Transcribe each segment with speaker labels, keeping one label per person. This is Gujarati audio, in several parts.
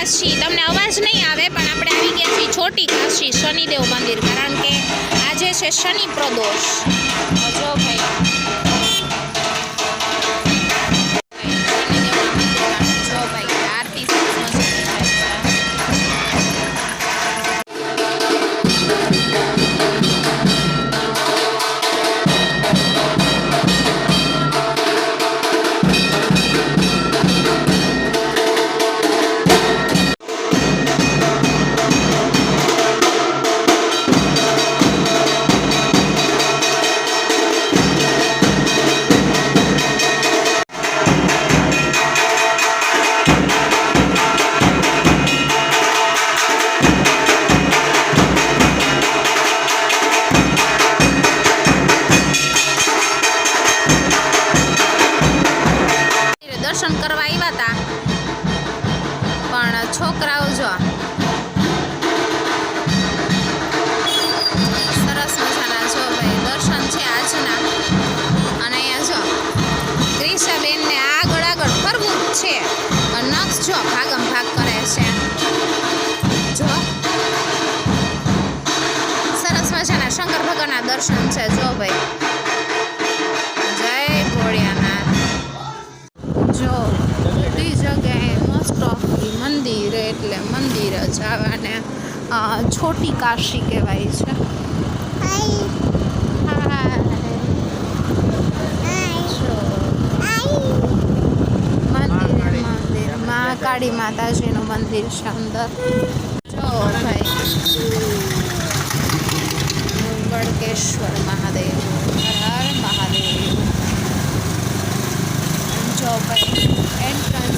Speaker 1: કાશી તમને અવાજ નહીં આવે પણ આપણે આવી ગયા છીએ છોટી કાશી શનિદેવ મંદિર, કારણ કે આજે છે શનિ પ્રદોષ. જો ભાઈ દર્શન કરવા આવ્યા હતા પણ છોકરાઓ જો સરસ મજાના જો ભાઈ દર્શન છે આજના. અને અહીંયા જો ક્રિશાબેનને આગળ આગળ ફરવું જ છે. નક્ષ જો ભાગમ ભાગ કરે છે. જો સરસ મજાના શંકર ભગવાનના દર્શન છે. જો ભાઈ જય ભોળિયાનાથ. જો બધી જગ્યાએ મોસ્ટ ઓફ મંદિર એટલે મંદિર જ આવે અને છોટી કાશી કહેવાય છે. મંદિર મહાકાળી માતાજીનું મંદિર છે અંદર. જો ભાઈ ગળકેશ્વર મહાદેવ, હર હર મહાદેવ. જો ભાઈ એન્ટ્રન્સ.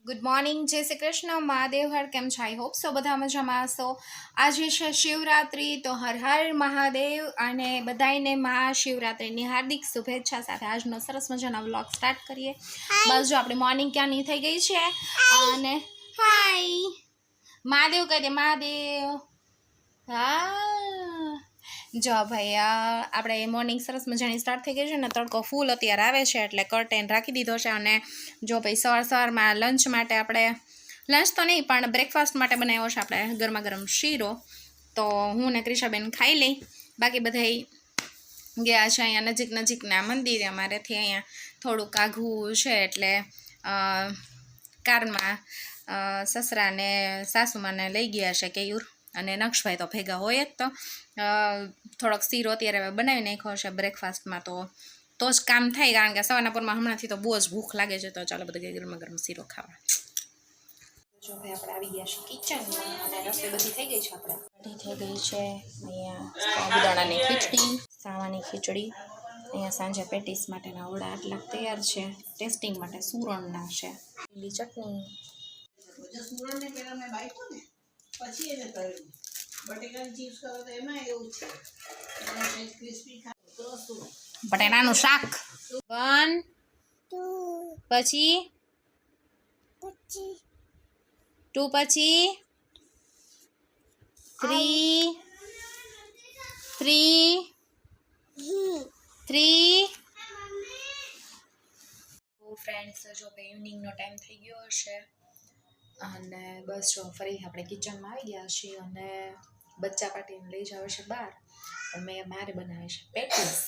Speaker 1: ગુડ મોર્નિંગ, જય શ્રી કૃષ્ણ, મહાદેવ હર. કેમ છો? આઈ હોપ સો બધા મજામાં હશો. આજે છે શિવરાત્રિ, તો હર હર મહાદેવ અને બધાને મહાશિવરાત્રિની હાર્દિક શુભેચ્છા સાથે આજનો સરસ મજાનો વ્લોગ સ્ટાર્ટ કરીએ. બસ જો આપણે મોર્નિંગ ક્યાંની થઈ ગઈ છે અને હાય મહાદેવ કહી દે, મહાદેવ. હા જો ભાઈ આપણે મોર્નિંગ સરસ મજાની સ્ટાર્ટ થઈ ગઈ છે ને તડકો ફૂલ અત્યારે આવે છે એટલે કર્ટેન રાખી દીધો છે. અને જો ભાઈ સવારમાં લંચ માટે આપણે લંચ તો નહીં પણ બ્રેકફાસ્ટ માટે બનાવ્યો છે આપણે ગરમા ગરમ શીરો. તો હું ને ક્રિશાબેન ખાઈ લઈ, બાકી બધા ગયા છે અહીંયા નજીકના મંદિરે. અમારેથી અહીંયા થોડુંક આઘું છે એટલે કારમાં સસરાને સાસુમાને લઈ ગયા છે કેયુર. અને નક્ષભાઈ તો ભેગા હોય જ. તો થોડોક શીરો અત્યારે બનાવી નાખ્યો છે બ્રેકફાસ્ટમાં, તો જ કામ થાય, કારણ કે સવારના પોરમાં હમણાંથી તો બહુ જ ભૂખ લાગે છે. તો ચાલો બધા ગરમા ગરમ શીરો ખાવા. જો ભાઈ આપણે આવી ગયા છીએ કિચનમાં અને રસોઈ બધી થઈ ગઈ છે. આપણે થઈ ગઈ છે અહીંયા સાબુદાણાની ખીચડી, સાવાની ખીચડી. અહીંયા સાંજે પેટીસ માટેના ઓળા આટલા તૈયાર છે. ટેસ્ટિંગ માટે સુરણના છે. લીલી ચટણી. પછી એને તળ્યું બટેકાની ચીપ્સ કરો તો એમાં એવું છે બટેટાનું શાક. 1 પછી 2 પછી 3 ફ્રેન્ડ્સ. જો કે ઇવનિંગનો ટાઈમ થઈ ગયો હશે અને બસ જો ફરી આપણે કિચનમાં આવી ગયા છીએ અને બચ્ચા પાટીને લઈ જાવ છે બહાર. મેં મારે બનાવે છે પેટીસ.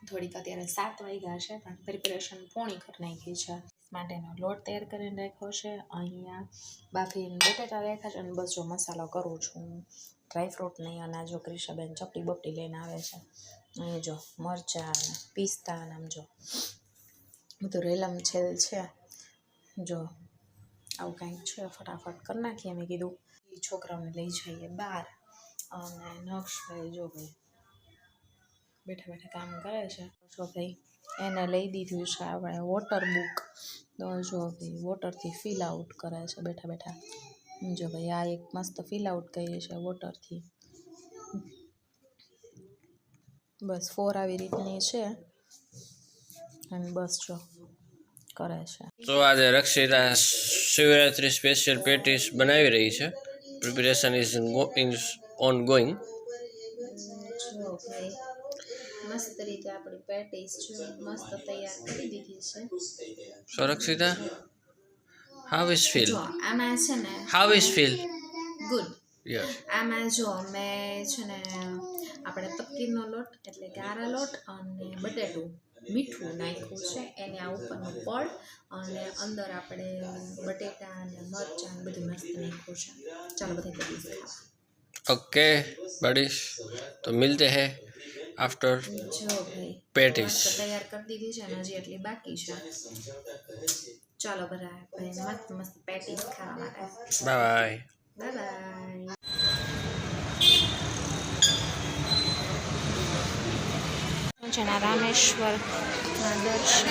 Speaker 1: થોડીક અત્યારે 7 વાગ્યા છે પણ પ્રિપેરેશન પૂર્ણ કરી નાખી છે. માટેનો લોટ તૈયાર કરીને રાખ્યો છે. અહીંયા બાફીને બટેટા રાખ્યા છે અને બસ જો મસાલો કરું છું. ડ્રાયફ્રૂટ નહીં અને જો ક્રિશાબેન ચપટી બપટી લઈને આવે છે. અહીં જો મરચાં પિસ્તા આમ જો બધું રેલમ છેલ છે. જો આવું કંઈક છે. ફટાફટ કરી નાખીએ. મેં કીધું છોકરાઓને લઈ જઈએ બહાર. અને નક્ષભાઈ જો ભાઈ બેઠા બેઠા કામ કરે છે. જો ભાઈ એને લઈ દીધું છે આપણે વોટર બુક. તો જો ભાઈ વોટરથી ફિલ આઉટ કરે છે બેઠા બેઠા. જો ભાઈ આ એક મસ્ત ફિલ આઉટ કરીએ છે વોટરથી. બસ 4 આવી રીતની છે અને બસ જો કરે છે.
Speaker 2: તો આજે રક્ષિતા શિવરાત્રી સ્પેશિયલ પેટીસ બનાવી રહી છે. Preparation is on going.
Speaker 1: જો ભાઈ મસ્ત રીતે આપણી પેટીસ છે મસ્ત તૈયાર કરી દીધી છે.
Speaker 2: સો રક્ષિતા હાઉ ઇઝ ફીલ
Speaker 1: જો આમાં છે ને
Speaker 2: how is feel
Speaker 1: good.
Speaker 2: Yes
Speaker 1: આમાં જો મેં છે ને આપણે તપકીરનો લોટ એટલે કે આરા લોટ અને બટેટું મીઠું નાખ્યું છે એને આ ઉપરનું પડ અને અંદર આપણે બટેટા અને મરચાં ને બધું મસ્ત નાખ્યું છે. ચાલો બધા પેટીસ ખાવા.
Speaker 2: ओके बडीज तो मिलते हैं आफ्टर
Speaker 1: જો ભાઈ
Speaker 2: પેટીસ.
Speaker 1: મસ્ત તૈયાર કરી દીધી છે અને હજી એટલી બાકી છે. ચાલો બધા ભાઈ મસ્ત મસ્ત પેટીસ ખાવા માટે.
Speaker 2: Bye bye.
Speaker 1: Bye bye. જેના રામેશ્વર દર્શન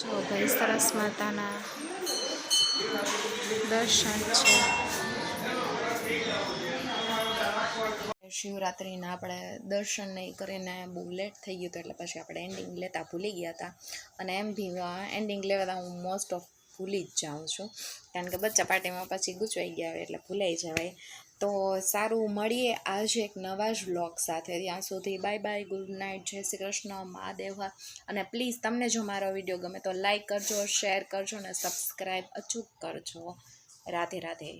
Speaker 1: જો ભાઈ સરસ માતાના દર્શન છે. શિવરાત્રિના આપણે દર્શન નહીં કરીને બહુ લેટ થઈ ગયું હતું એટલે પછી આપણે એન્ડિંગ લેતા ભૂલી ગયા હતા અને એમ બી એન્ડિંગ લેવા હું મોસ્ટ ઓફ ભૂલી જ જાઉં છું કારણ કે બચ્ચા પાર્ટીમાં પછી ગૂંચવાઈ ગયા હોય એટલે ભૂલાઈ જવાય. તો સારું, મળીએ આજે એક નવા જ વ્લોગ સાથે. ત્યાં સુધી બાય બાય, ગુડ નાઇટ, જય શ્રી કૃષ્ણ, મહાદેવ. અને પ્લીઝ તમને જો મારો વિડીયો ગમે તો લાઈક કરજો, શેર કરજો અને સબસ્ક્રાઈબ અચૂક કરજો. રાધે રાધે.